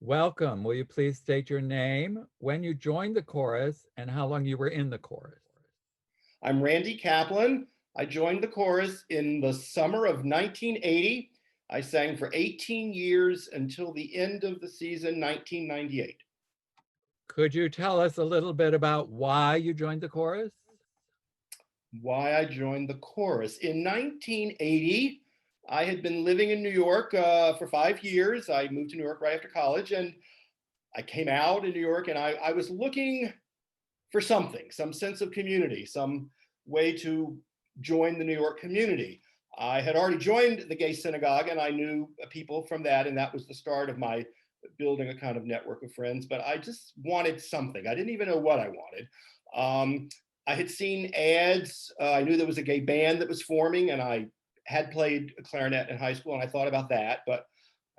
Welcome. Will you please state your name, when you joined the chorus, and how long you were in the chorus? I'm Randy Kaplan. I joined the chorus in the summer of 1980. I sang for 18 years until the end of the season, 1998. Could you tell us a little bit about why you joined the chorus? Why I joined the chorus. In 1980, I had been living in New York for 5 years. I moved to New York right after college, and I came out in New York, and I was looking for something, some sense of community, some way to join the New York community. I had already joined the gay synagogue and I knew people from that, and that was the start of my building a kind of network of friends. But I just wanted something. I didn't even know what I wanted. Um, I had seen ads. I knew there was a gay band that was forming, and I had played clarinet in high school, and I thought about that, but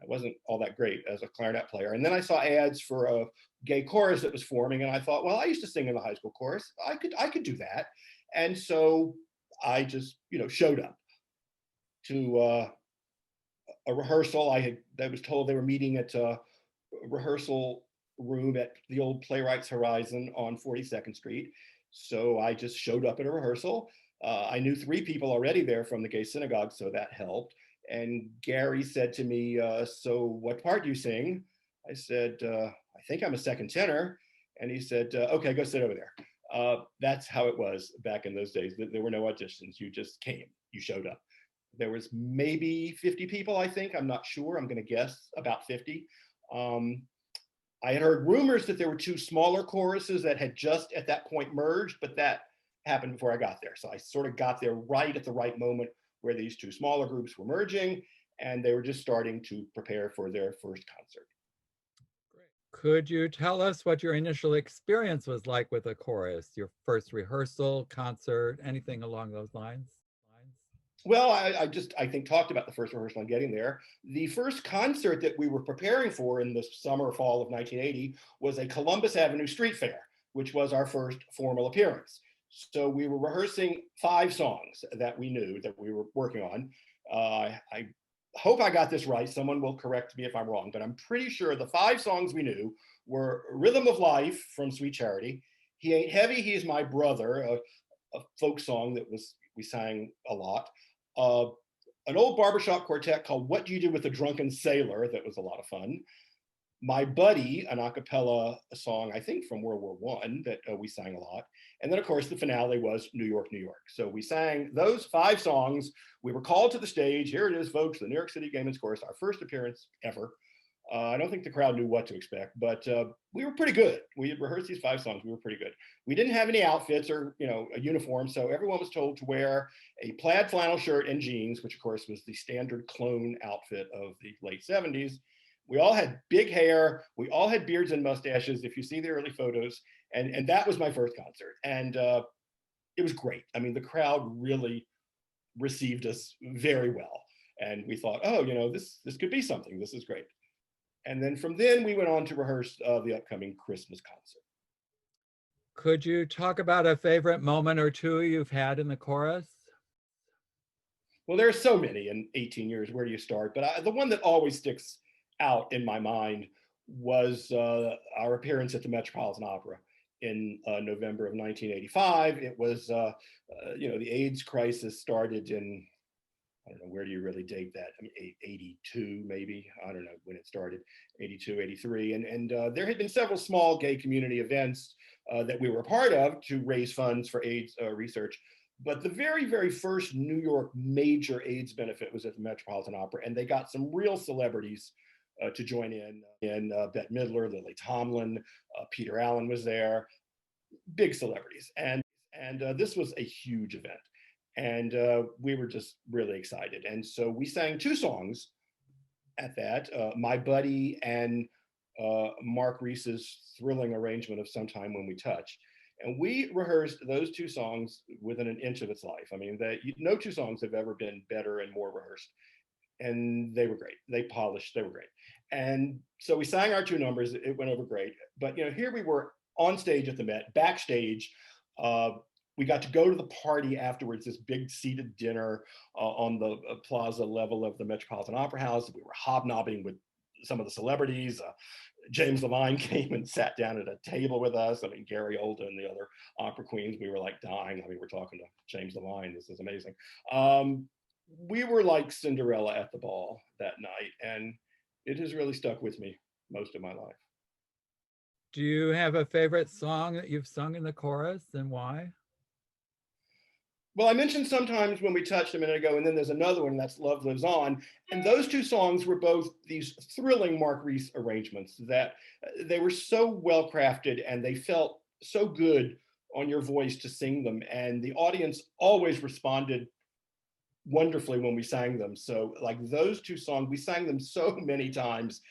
I wasn't all that great as a clarinet player. And then I saw ads for a gay chorus that was forming, and I thought, well, I used to sing in the high school chorus. I could do that. And so I just showed up to a rehearsal. I was told they were meeting at a rehearsal room at the old Playwrights Horizon on 42nd Street. So I just showed up at a rehearsal. I knew three people already there from the gay synagogue, so that helped. And Gary said to me, "So what part do you sing?" I said, "I think I'm a second tenor." And he said, "Okay, go sit over there." That's how it was back in those days. There were no auditions. You just came. You showed up. There was maybe 50 people, I think. I'm not sure. I'm going to guess about 50. Um, I had heard rumors that there were two smaller choruses that had just at that point merged, but that happened before I got there. So I sort of got there right at the right moment where these two smaller groups were merging, and they were just starting to prepare for their first concert. Could you tell us what your initial experience was like with a chorus, your first rehearsal, concert, anything along those lines? Well, I think talked about the first rehearsal and getting there. The first concert that we were preparing for in the summer fall of 1980 was a Columbus Avenue street fair, which was our first formal appearance. So we were rehearsing 5 songs that we knew that we were working on. I hope I got this right. Someone will correct me if I'm wrong, but I'm pretty sure the 5 songs we knew were Rhythm of Life from Sweet Charity, He Ain't Heavy, He's My Brother, a folk song that was we sang a lot, uh, an old barbershop quartet called What Do You Do with a Drunken Sailor that was a lot of fun. My Buddy, an a cappella song, I think from World War One that we sang a lot. And then, of course, the finale was New York, New York. So we sang those 5 songs. We were called to the stage. Here it is, folks, the New York City Gay Men's Chorus, our first appearance ever. I don't think the crowd knew what to expect, but we were pretty good. We had rehearsed these 5 songs. We were pretty good. We didn't have any outfits or a uniform, so everyone was told to wear a plaid flannel shirt and jeans, which of course was the standard clone outfit of the late 70s. We all had big hair. We all had beards and mustaches. If you see the early photos, and that was my first concert, and it was great. I mean, the crowd really received us very well, and we thought, oh, this could be something. This is great. And then from then we went on to rehearse the upcoming Christmas concert. Could you talk about a favorite moment or two you've had in the chorus? Well, there are so many in 18 years. Where do you start? But the one that always sticks out in my mind was our appearance at the Metropolitan Opera in November of 1985. It was, the AIDS crisis started in, I don't know, where do you really date that? I mean, 82 maybe. I don't know when it started, 82, 83. And there had been several small gay community events that we were a part of to raise funds for AIDS research. But the very, very first New York major AIDS benefit was at the Metropolitan Opera, and they got some real celebrities to join in Bette Midler, Lily Tomlin, Peter Allen was there, big celebrities. And this was a huge event. And we were just really excited. And so we sang 2 songs at that, My Buddy and Mark Reese's thrilling arrangement of Sometime When We Touch. And we rehearsed those 2 songs within an inch of its life. I mean, no 2 songs have ever been better and more rehearsed. And they were great. They polished, they were great. And so we sang our 2 numbers. It went over great. But here we were on stage at the Met, backstage. We got to go to the party afterwards, this big seated dinner on the plaza level of the Metropolitan Opera House. We were hobnobbing with some of the celebrities. James Levine came and sat down at a table with us. I mean, Gary Oldman and the other opera queens, we were like dying. I mean, we're talking to James Levine. This is amazing. We were like Cinderella at the ball that night, and it has really stuck with me most of my life. Do you have a favorite song that you've sung in the chorus, and why? Well, I mentioned Sometimes When We Touched a minute ago, and then there's another one that's Love Lives On. And those two songs were both these thrilling Mark Reese arrangements that they were so well crafted and they felt so good on your voice to sing them. And the audience always responded wonderfully when we sang them. So, like those two songs, we sang them so many times.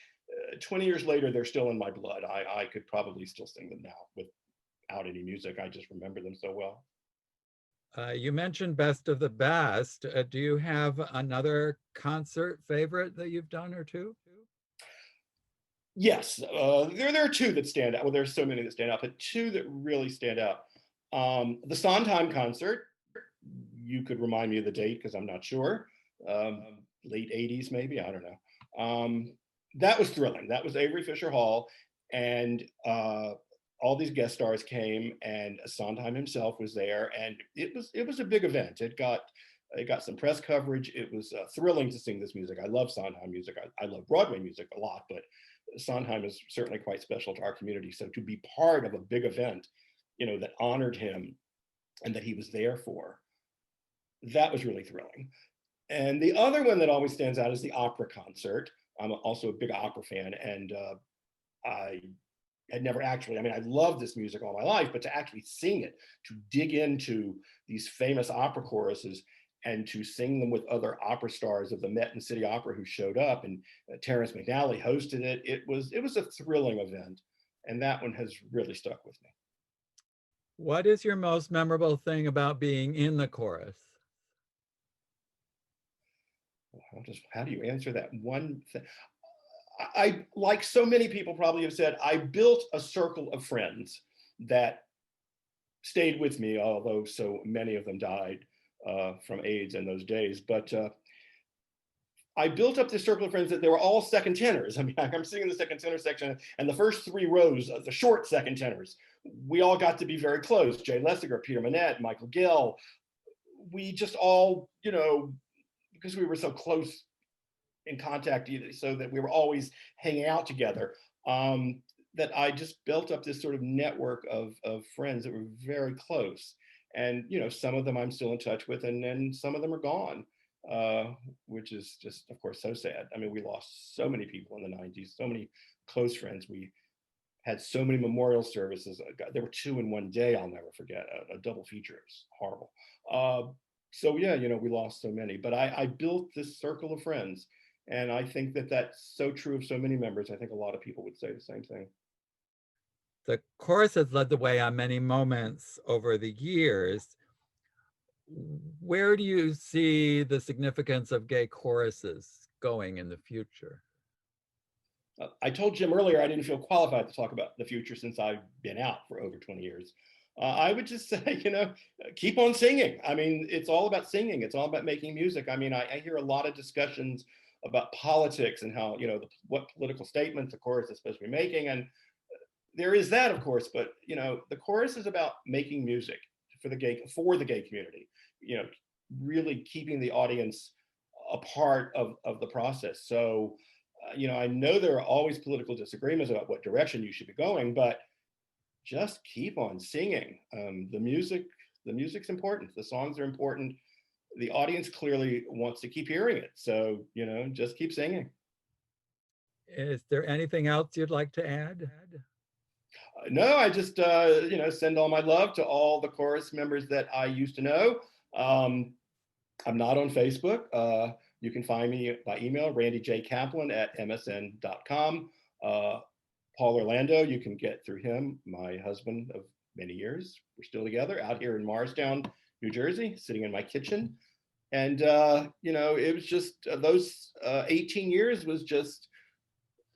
20 years later, they're still in my blood. I could probably still sing them now without any music. I just remember them so well. You mentioned Best of the Best. Do you have another concert favorite that you've done or two? Yes, there are two that stand out. Well, there's so many that stand out, but two that really stand out. The Sondheim concert, you could remind me of the date because I'm not sure. Late 80s, maybe, I don't know. That was thrilling. That was Avery Fisher Hall, and all these guest stars came, and Sondheim himself was there, and it was a big event. It got some press coverage. It was thrilling to sing this music. I love Sondheim music. I love Broadway music a lot, but Sondheim is certainly quite special to our community. So to be part of a big event, that honored him and that he was there for, that was really thrilling. And the other one that always stands out is the opera concert. I'm also a big opera fan, and I had never actually, I mean, I loved this music all my life, but to actually sing it, to dig into these famous opera choruses and to sing them with other opera stars of the Met and City Opera who showed up, and Terrence McNally hosted it. It was a thrilling event, and that one has really stuck with me. What is your most memorable thing about being in the chorus? How do you answer that one thing? I, like so many people probably have said, I built a circle of friends that stayed with me, although so many of them died from AIDS in those days. But I built up this circle of friends that they were all second tenors. I mean, I'm sitting in the second tenor section, and the first three rows of the short second tenors, we all got to be very close. Jay Lessinger, Peter Manette, Michael Gill. We just all, because we were so close in contact, either, so that we were always hanging out together, that I just built up this sort of network of friends that were very close. And some of them I'm still in touch with, and then some of them are gone, which is just, of course, so sad. I mean, we lost so many people in the 90s, so many close friends. We had so many memorial services. There were two in one day, I'll never forget, a double feature. It was horrible. So yeah, we lost so many, but I built this circle of friends. And I think that that's so true of so many members. I think a lot of people would say the same thing. The chorus has led the way on many moments over the years. Where do you see the significance of gay choruses going in the future? I told Jim earlier I didn't feel qualified to talk about the future since I've been out for over 20 years. I would just say, keep on singing. I mean, it's all about singing. It's all about making music. I mean, I hear a lot of discussions about politics and how, what political statements the chorus is supposed to be making. And there is that, of course, but, the chorus is about making music for the gay community, really keeping the audience a part of the process. So, I know there are always political disagreements about what direction you should be going, but just keep on singing. The music's important. The songs are important. The audience clearly wants to keep hearing it. So, just keep singing. Is there anything else you'd like to add? No, I just, send all my love to all the chorus members that I used to know. I'm not on Facebook. You can find me by email, randyjkaplan@msn.com. Paul Orlando, you can get through him, my husband of many years. We're still together out here in Morristown, New Jersey, sitting in my kitchen. And, it was just those 18 years was just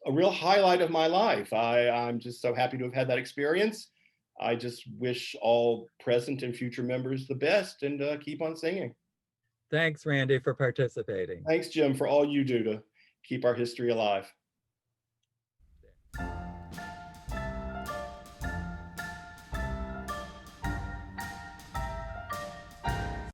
a real highlight of my life. I'm just so happy to have had that experience. I just wish all present and future members the best, and keep on singing. Thanks, Randy, for participating. Thanks, Jim, for all you do to keep our history alive.